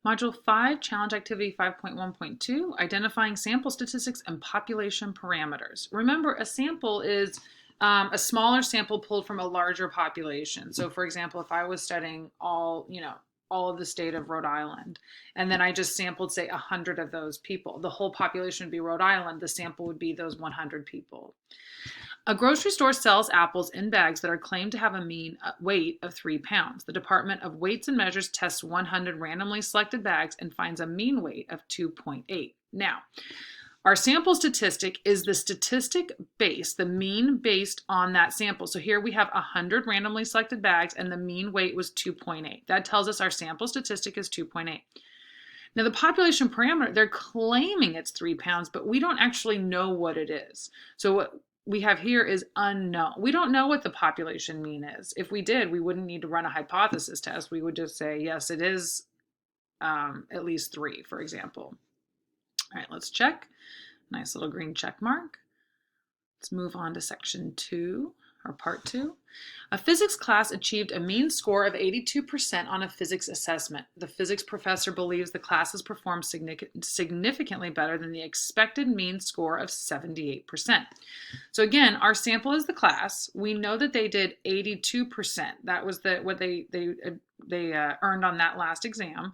Module 5, Challenge Activity 5.1.2, Identifying Sample Statistics and Population Parameters. Remember, a sample is a smaller sample pulled from a larger population. So for example, if I was studying all of the state of Rhode Island, and then I just sampled, say, 100 of those people, the whole population would be Rhode Island, the sample would be those 100 people. A grocery store sells apples in bags that are claimed to have a mean weight of 3 pounds. The Department of Weights and Measures tests 100 randomly selected bags and finds a mean weight of 2.8. Now, our sample statistic is the statistic base, the mean based on that sample. So here we have 100 randomly selected bags and the mean weight was 2.8. That tells us our sample statistic is 2.8. Now the population parameter, they're claiming it's 3 pounds, but we don't actually know what it is. So what we have here is unknown. We don't know what the population mean is. If we did, we wouldn't need to run a hypothesis test. We would just say, yes, it is at least 3, for example. All right, let's check. Nice little green check mark. Let's move on to section 2, or part 2. A physics class achieved a mean score of 82% on a physics assessment. The physics professor believes the class has performed significantly better than the expected mean score of 78%. So again, our sample is the class. We know that they did 82%. That was what they earned on that last exam.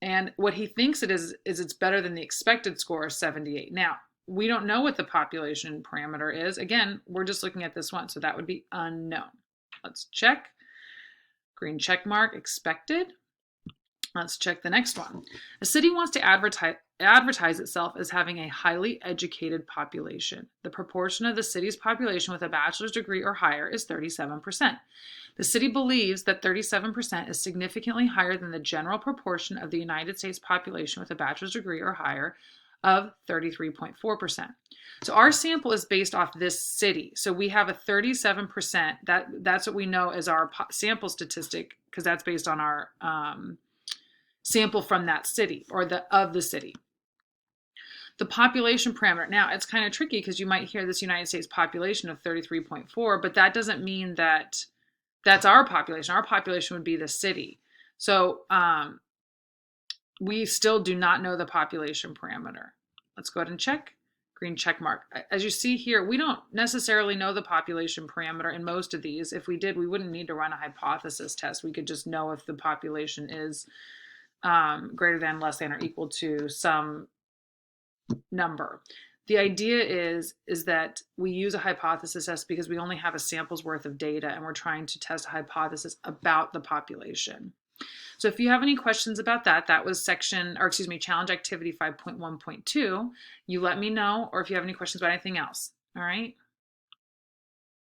And what he thinks it is it's better than the expected score of 78. Now, we don't know what the population parameter is. Again, we're just looking at this one, so that would be unknown. Let's check. Green check mark, expected. Let's check the next one. A city wants to advertise itself as having a highly educated population. The proportion of the city's population with a bachelor's degree or higher is 37%. The city believes that 37% is significantly higher than the general proportion of the United States population with a bachelor's degree or higher of 33.4%. So our sample is based off this city. So we have a 37%. That's what we know as our sample statistic, because that's based on our sample from that city, or of the city. The population parameter. Now, it's kind of tricky because you might hear this United States population of 33.4, but that doesn't mean that that's our population. Our population would be the city. So we still do not know the population parameter. Let's go ahead and check. Green check mark. As you see here, we don't necessarily know the population parameter in most of these. If we did, we wouldn't need to run a hypothesis test. We could just know if the population is greater than, less than, or equal to some number. The idea is that we use a hypothesis test because we only have a sample's worth of data and we're trying to test a hypothesis about the population. So if you have any questions about that, that was challenge activity 5.1.2. You let me know, or if you have any questions about anything else. All right.